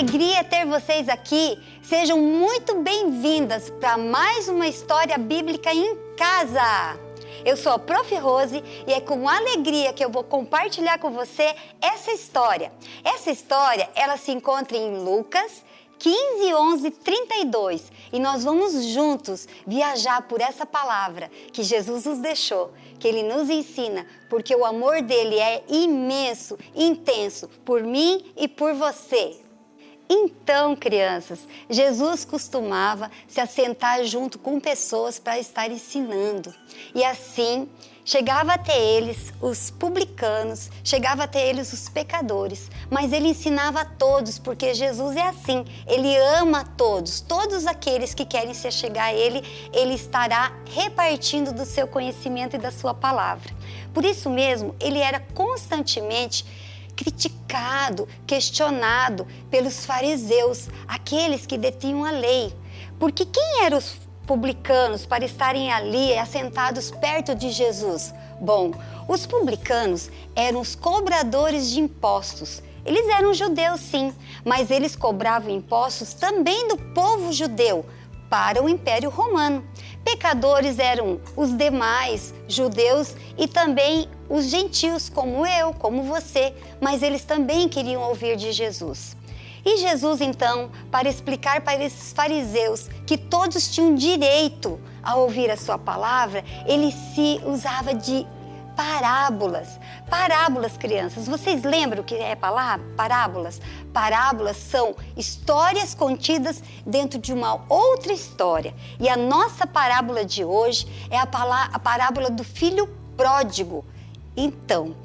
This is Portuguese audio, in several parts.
alegria ter vocês aqui. Sejam muito bem-vindas para mais uma história bíblica em casa. Eu sou a Prof. Rose e é com alegria que eu vou compartilhar com você essa história. Essa história, ela se encontra em Lucas 15, 11, 32 e nós vamos juntos viajar por essa palavra que Jesus nos deixou, que Ele nos ensina, porque o amor dele é imenso, intenso, por mim e por você. Então, crianças, Jesus costumava se assentar junto com pessoas para estar ensinando. E assim, chegava até eles os publicanos, chegava até eles os pecadores. Mas ele ensinava a todos, porque Jesus é assim, ele ama a todos. Todos aqueles que querem se achegar a ele, ele estará repartindo do seu conhecimento e da sua palavra. Por isso mesmo, ele era constantemente criticado, questionado pelos fariseus, aqueles que detinham a lei. Porque quem eram os publicanos para estarem ali assentados perto de Jesus? Bom, os publicanos eram os cobradores de impostos. Eles eram judeus, sim, mas eles cobravam impostos também do povo judeu para o Império Romano. Pecadores eram os demais judeus e também os gentios, como eu, como você, mas eles também queriam ouvir de Jesus. E Jesus, então, para explicar para esses fariseus que todos tinham direito a ouvir a sua palavra, ele se usava de parábolas. Parábolas, crianças, vocês lembram o que é parábolas? Parábolas são histórias contidas dentro de uma outra história. E a nossa parábola de hoje é a parábola do filho pródigo. Então,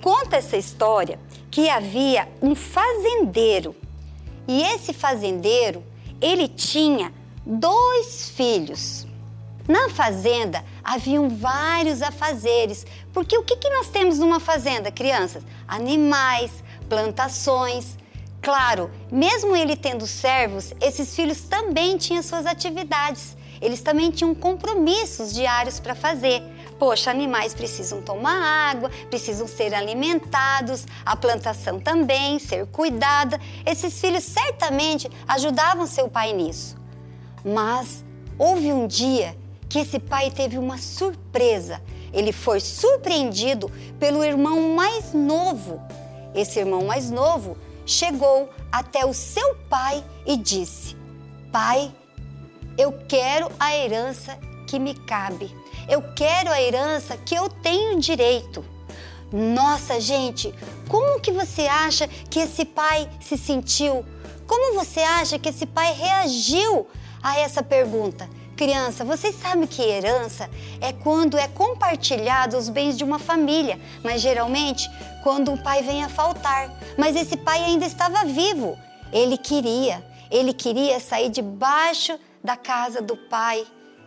conta essa história que havia um fazendeiro. E esse fazendeiro, ele tinha 2 filhos. Na fazenda haviam vários afazeres, porque o que nós temos numa fazenda, crianças? Animais, plantações. Claro, mesmo ele tendo servos, esses filhos também tinham suas atividades. Eles também tinham compromissos diários para fazer. Poxa, animais precisam tomar água, precisam ser alimentados, a plantação também, ser cuidada. Esses filhos certamente ajudavam seu pai nisso. Mas houve um dia que esse pai teve uma surpresa. Ele foi surpreendido pelo irmão mais novo. Esse irmão mais novo chegou até o seu pai e disse: "Pai, eu quero a herança que me cabe. Eu quero a herança que eu tenho direito." Nossa, gente, como que você acha que esse pai se sentiu? Como você acha que esse pai reagiu a essa pergunta? Criança, vocês sabem que herança é quando é compartilhado os bens de uma família, mas geralmente quando o pai vem a faltar. Mas esse pai ainda estava vivo. Ele queria sair debaixo da casa do pai.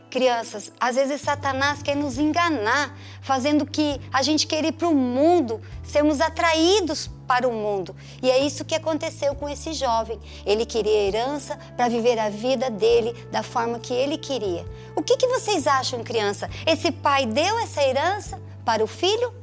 Crianças, às vezes Satanás quer nos enganar, fazendo que a gente queira ir para o mundo, sermos atraídos para o mundo. E é isso que aconteceu com esse jovem. Ele queria herança para viver a vida dele da forma que ele queria. O que vocês acham, criança? Esse pai deu essa herança para o filho?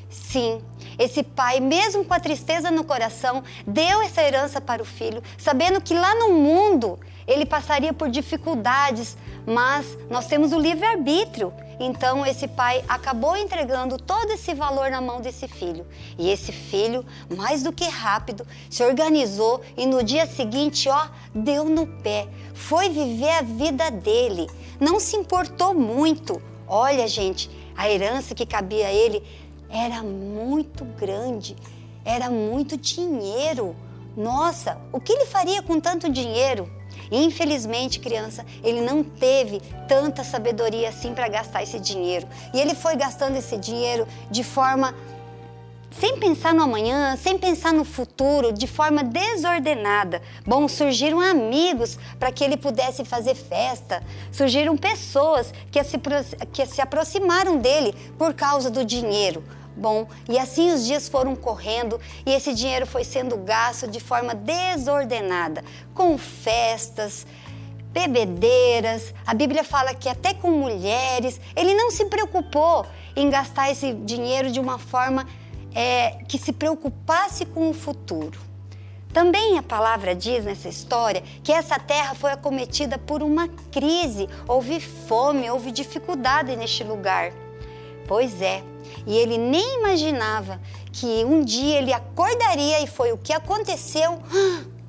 Sim, esse pai, mesmo com a tristeza no coração, deu essa herança para o filho, sabendo que lá no mundo ele passaria por dificuldades, mas nós temos o livre-arbítrio. Então esse pai acabou entregando todo esse valor na mão desse filho. E esse filho, mais do que rápido, se organizou e no dia seguinte, deu no pé. Foi viver a vida dele. Não se importou muito. Olha, gente, a herança que cabia a ele era muito grande. Era muito dinheiro. Nossa, o que ele faria com tanto dinheiro? Infelizmente, criança, ele não teve tanta sabedoria assim para gastar esse dinheiro. E ele foi gastando esse dinheiro de forma sem pensar no amanhã, sem pensar no futuro, de forma desordenada. Bom, surgiram amigos para que ele pudesse fazer festa. Surgiram pessoas que se aproximaram dele por causa do dinheiro. Bom, e assim os dias foram correndo e esse dinheiro foi sendo gasto de forma desordenada, com festas, bebedeiras. A Bíblia fala que até com mulheres. Ele não se preocupou em gastar esse dinheiro de uma forma que se preocupasse com o futuro. Também a palavra diz nessa história que essa terra foi acometida por uma crise, houve fome, houve dificuldade neste lugar. Pois é, e ele nem imaginava que um dia ele acordaria e foi o que aconteceu,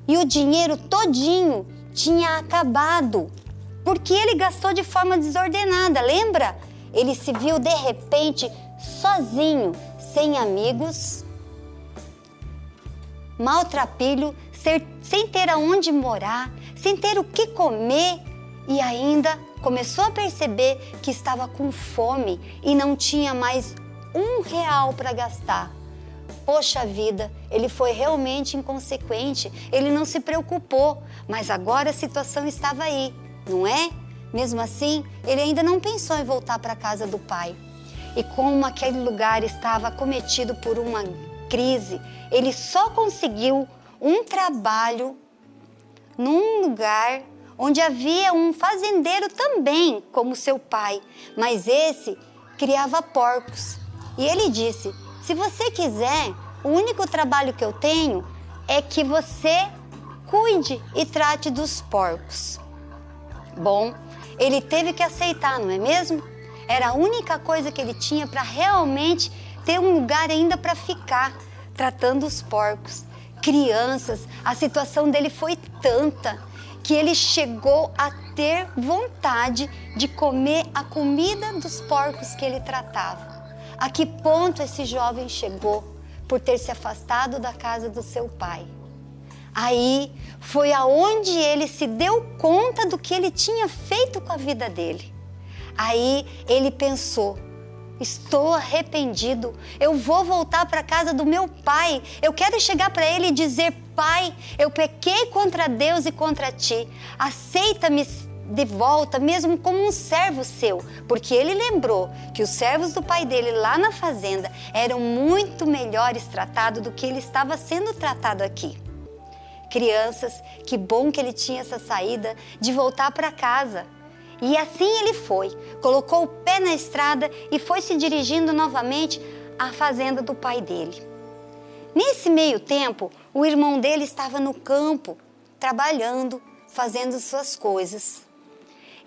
e o dinheiro todinho tinha acabado, porque ele gastou de forma desordenada, lembra? Ele se viu de repente sozinho, sem amigos, maltrapilho, sem ter aonde morar, sem ter o que comer e ainda começou a perceber que estava com fome e não tinha mais R$ 1 para gastar. Poxa vida, ele foi realmente inconsequente, ele não se preocupou, mas agora a situação estava aí, não é? Mesmo assim, ele ainda não pensou em voltar para a casa do pai. E como aquele lugar estava acometido por uma crise, ele só conseguiu um trabalho num lugar onde havia um fazendeiro também, como seu pai, mas esse criava porcos. E ele disse: se você quiser, o único trabalho que eu tenho é que você cuide e trate dos porcos. Bom, ele teve que aceitar, não é mesmo? Era a única coisa que ele tinha para realmente ter um lugar ainda para ficar, tratando os porcos. Crianças, a situação dele foi tanta que ele chegou a ter vontade de comer a comida dos porcos que ele tratava. A que ponto esse jovem chegou por ter se afastado da casa do seu pai? Aí foi aonde ele se deu conta do que ele tinha feito com a vida dele. Aí ele pensou: estou arrependido, eu vou voltar para a casa do meu pai, eu quero chegar para ele e dizer: pai, eu pequei contra Deus e contra ti, aceita-me de volta mesmo como um servo seu, porque ele lembrou que os servos do pai dele lá na fazenda eram muito melhores tratados do que ele estava sendo tratado aqui. Crianças, que bom que ele tinha essa saída de voltar para casa. E assim ele foi, colocou o pé na estrada e foi se dirigindo novamente à fazenda do pai dele. Nesse meio tempo, o irmão dele estava no campo, trabalhando, fazendo suas coisas.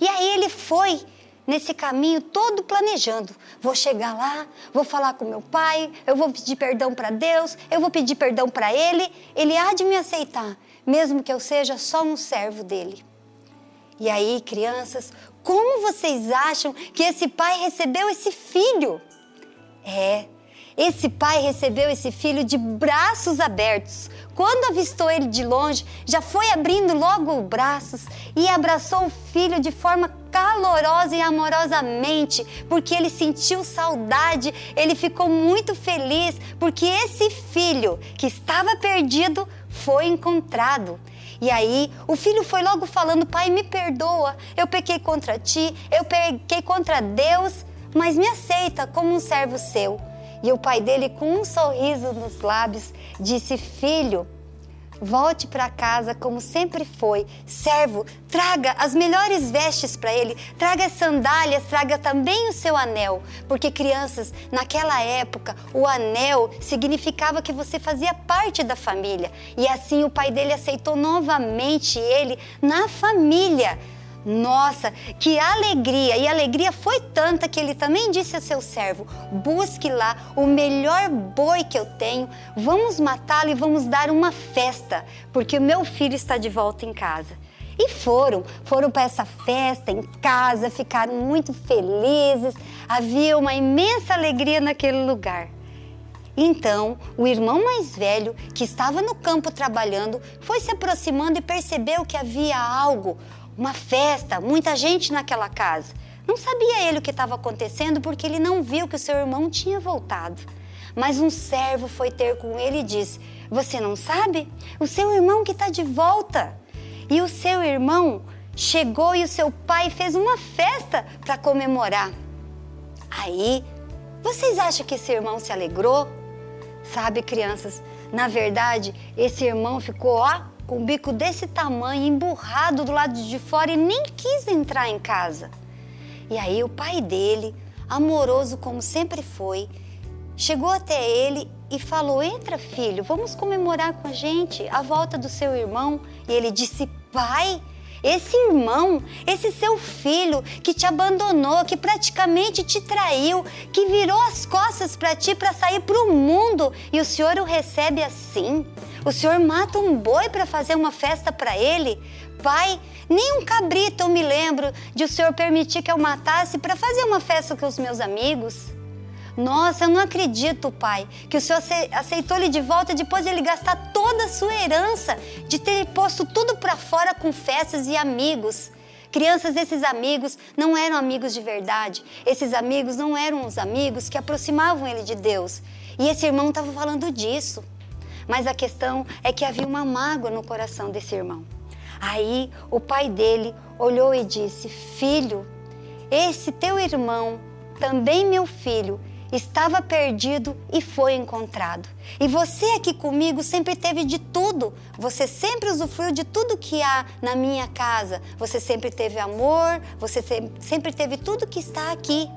E aí ele foi nesse caminho todo planejando: vou chegar lá, vou falar com meu pai, eu vou pedir perdão para Deus, eu vou pedir perdão para ele há de me aceitar, mesmo que eu seja só um servo dele. E aí, crianças, como vocês acham que esse pai recebeu esse filho? Esse pai recebeu esse filho de braços abertos. Quando avistou ele de longe, já foi abrindo logo os braços e abraçou o filho de forma calorosa e amorosamente, porque ele sentiu saudade, ele ficou muito feliz, porque esse filho que estava perdido foi encontrado. E aí, o filho foi logo falando: pai, me perdoa, eu pequei contra ti, eu pequei contra Deus, mas me aceita como um servo seu. E o pai dele, com um sorriso nos lábios, disse: filho, volte para casa como sempre foi. Servo, traga as melhores vestes para ele, traga as sandálias, traga também o seu anel. Porque, crianças, naquela época, o anel significava que você fazia parte da família. E assim o pai dele aceitou novamente ele na família. Nossa, que alegria! E a alegria foi tanta que ele também disse a seu servo: busque lá o melhor boi que eu tenho, vamos matá-lo e vamos dar uma festa, porque o meu filho está de volta em casa. E foram para essa festa em casa, ficaram muito felizes, havia uma imensa alegria naquele lugar. Então, o irmão mais velho, que estava no campo trabalhando, foi se aproximando e percebeu que havia algo, uma festa, muita gente naquela casa. Não sabia ele o que estava acontecendo porque ele não viu que o seu irmão tinha voltado. Mas um servo foi ter com ele e disse: você não sabe? O seu irmão que está de volta. E o seu irmão chegou e o seu pai fez uma festa para comemorar. Aí, vocês acham que esse irmão se alegrou? Sabe, crianças, na verdade, esse irmão ficou, com o bico desse tamanho, emburrado do lado de fora e nem quis entrar em casa. E aí o pai dele, amoroso como sempre foi, chegou até ele e falou: entra, filho, vamos comemorar com a gente a volta do seu irmão. E ele disse: pai, esse irmão, esse seu filho que te abandonou, que praticamente te traiu, que virou as costas para ti para sair para o mundo, e o senhor o recebe assim? O senhor mata um boi para fazer uma festa para ele? Pai, nem um cabrito eu me lembro de o senhor permitir que eu matasse para fazer uma festa com os meus amigos. Nossa, eu não acredito, pai, que o senhor aceitou ele de volta depois de ele gastar toda a sua herança, de ter posto tudo para fora com festas e amigos. Crianças, esses amigos não eram amigos de verdade. Esses amigos não eram os amigos que aproximavam ele de Deus. E esse irmão estava falando disso. Mas a questão é que havia uma mágoa no coração desse irmão. Aí o pai dele olhou e disse: filho, esse teu irmão, também meu filho, estava perdido e foi encontrado. E você aqui comigo sempre teve de tudo. Você sempre usufruiu de tudo que há na minha casa. Você sempre teve amor, você sempre teve tudo que está aqui.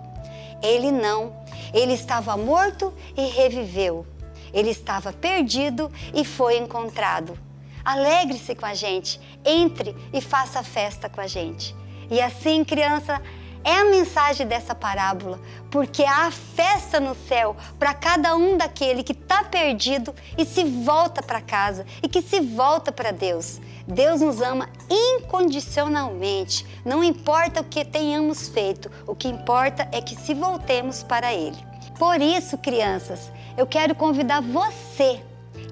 Ele não. Ele estava morto e reviveu. Ele estava perdido e foi encontrado. Alegre-se com a gente. Entre e faça festa com a gente. E assim, criança, é a mensagem dessa parábola, porque há festa no céu para cada um daquele que está perdido e se volta para casa e que se volta para Deus. Deus nos ama incondicionalmente, não importa o que tenhamos feito, o que importa é que se voltemos para Ele. Por isso, crianças, eu quero convidar você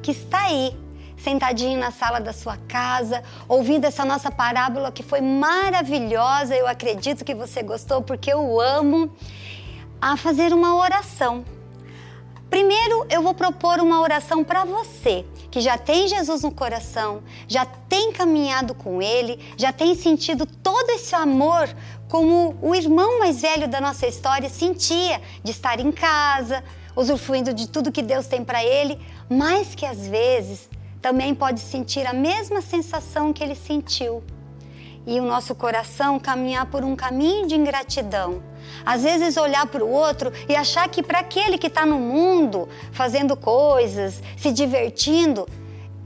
que está aí, sentadinho na sala da sua casa, ouvindo essa nossa parábola que foi maravilhosa, eu acredito que você gostou porque eu amo, a fazer uma oração. Primeiro, eu vou propor uma oração para você, que já tem Jesus no coração, já tem caminhado com Ele, já tem sentido todo esse amor como o irmão mais velho da nossa história sentia, de estar em casa, usufruindo de tudo que Deus tem para ele, mas que às vezes também pode sentir a mesma sensação que ele sentiu. E o nosso coração caminhar por um caminho de ingratidão. Às vezes olhar para o outro e achar que para aquele que está no mundo, fazendo coisas, se divertindo,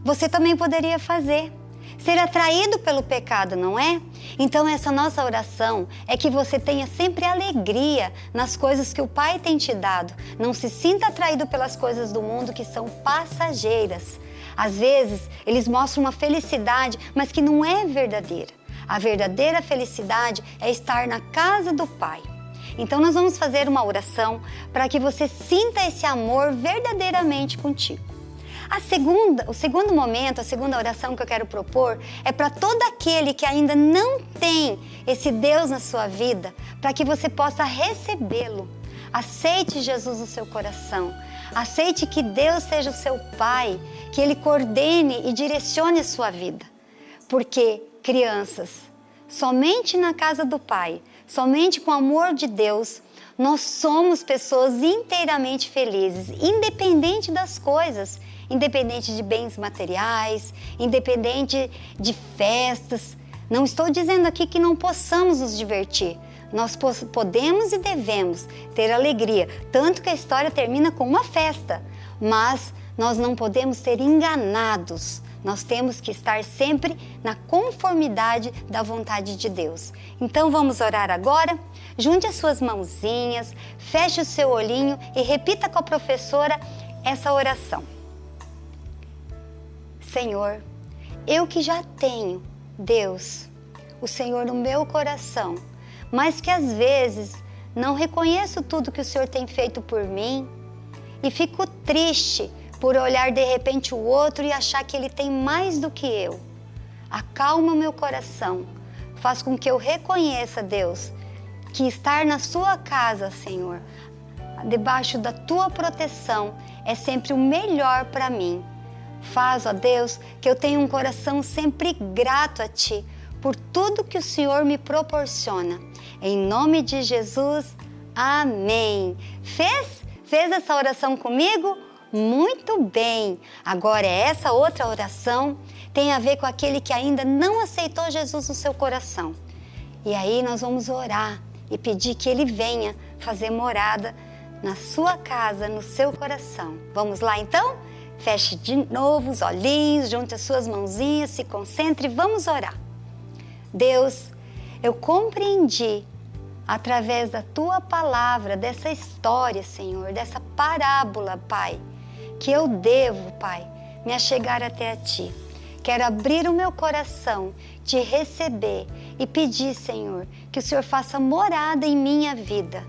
você também poderia fazer. Ser atraído pelo pecado, não é? Então essa nossa oração é que você tenha sempre alegria nas coisas que o Pai tem te dado. Não se sinta atraído pelas coisas do mundo que são passageiras. Às vezes, eles mostram uma felicidade, mas que não é verdadeira. A verdadeira felicidade é estar na casa do Pai. Então, nós vamos fazer uma oração para que você sinta esse amor verdadeiramente contigo. O segundo momento, a segunda oração que eu quero propor é para todo aquele que ainda não tem esse Deus na sua vida, para que você possa recebê-lo. Aceite Jesus no seu coração. Aceite que Deus seja o seu Pai, que Ele coordene e direcione a sua vida. Porque, crianças, somente na casa do Pai, somente com o amor de Deus, nós somos pessoas inteiramente felizes, independente das coisas, independente de bens materiais, independente de festas. Não estou dizendo aqui que não possamos nos divertir. Nós podemos e devemos ter alegria, tanto que a história termina com uma festa, mas nós não podemos ser enganados. Nós temos que estar sempre na conformidade da vontade de Deus. Então vamos orar agora? Junte as suas mãozinhas, feche o seu olhinho e repita com a professora essa oração. Senhor, eu que já tenho Deus, o Senhor no meu coração, mas que às vezes não reconheço tudo que o Senhor tem feito por mim e fico triste por olhar de repente o outro e achar que ele tem mais do que eu. Acalma o meu coração, faz com que eu reconheça, Deus, que estar na sua casa, Senhor, debaixo da tua proteção, é sempre o melhor para mim. Faz, ó Deus, que eu tenha um coração sempre grato a Ti, por tudo que o Senhor me proporciona. Em nome de Jesus, amém. Fez essa oração comigo? Muito bem. Agora essa outra oração tem a ver com aquele que ainda não aceitou Jesus no seu coração. E aí nós vamos orar e pedir que Ele venha fazer morada na sua casa, no seu coração. Vamos lá então? Feche de novo os olhinhos, junte as suas mãozinhas, se concentre e vamos orar. Deus, eu compreendi através da tua palavra, dessa história, Senhor, dessa parábola, Pai, que eu devo, Pai, me achegar até a ti. Quero abrir o meu coração, te receber e pedir, Senhor, que o Senhor faça morada em minha vida.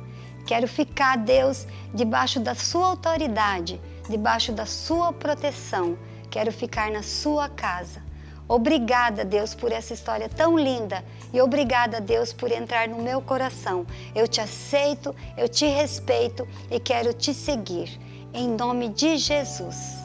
Quero ficar, Deus, debaixo da sua autoridade, debaixo da sua proteção. Quero ficar na sua casa. Obrigada, Deus, por essa história tão linda e obrigada, Deus, por entrar no meu coração. Eu te aceito, eu te respeito e quero te seguir. Em nome de Jesus.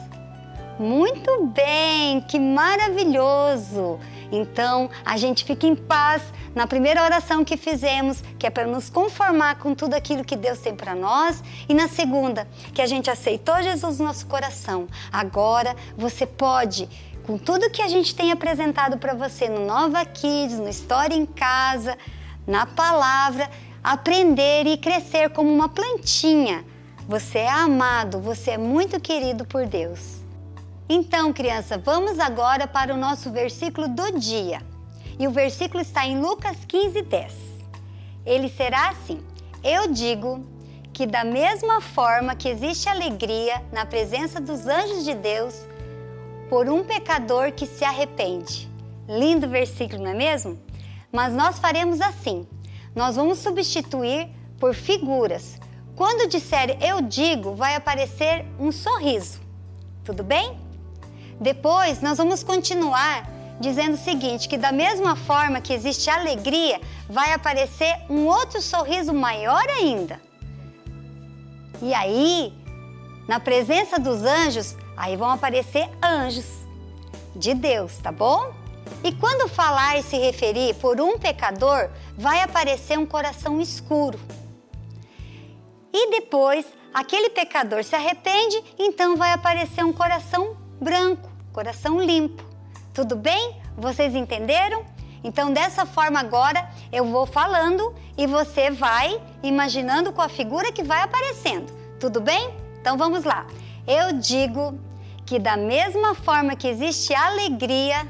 Muito bem, que maravilhoso! Então, a gente fica em paz na primeira oração que fizemos, que é para nos conformar com tudo aquilo que Deus tem para nós. E na segunda, que a gente aceitou Jesus no nosso coração. Agora, você pode, com tudo que a gente tem apresentado para você no Nova Kids, no História em Casa, na Palavra, aprender e crescer como uma plantinha. Você é amado, você é muito querido por Deus. Então, criança, vamos agora para o nosso versículo do dia. E o versículo está em Lucas 15:10. Ele será assim: eu digo que da mesma forma que existe alegria na presença dos anjos de Deus por um pecador que se arrepende. Lindo versículo, não é mesmo? Mas nós faremos assim. Nós vamos substituir por figuras. Quando disser eu digo, vai aparecer um sorriso. Tudo bem? Depois, nós vamos continuar dizendo o seguinte, que da mesma forma que existe alegria, vai aparecer um outro sorriso maior ainda. E aí, na presença dos anjos, aí vão aparecer anjos de Deus, tá bom? E quando falar e se referir por um pecador, vai aparecer um coração escuro. E depois, aquele pecador se arrepende, então vai aparecer um coração branco, coração limpo. Tudo bem? Vocês entenderam? Então, dessa forma agora, eu vou falando e você vai imaginando com a figura que vai aparecendo. Tudo bem? Então, vamos lá. Eu digo que da mesma forma que existe alegria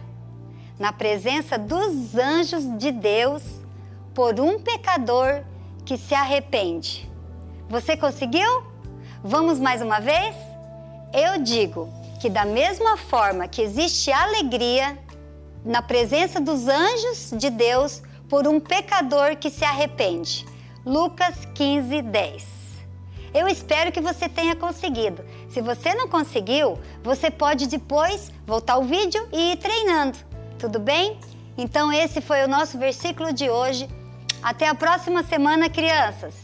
na presença dos anjos de Deus por um pecador que se arrepende. Você conseguiu? Vamos mais uma vez? Eu digo que da mesma forma que existe alegria na presença dos anjos de Deus por um pecador que se arrepende. Lucas 15:10. Eu espero que você tenha conseguido. Se você não conseguiu, você pode depois voltar ao vídeo e ir treinando. Tudo bem? Então esse foi o nosso versículo de hoje. Até a próxima semana, crianças!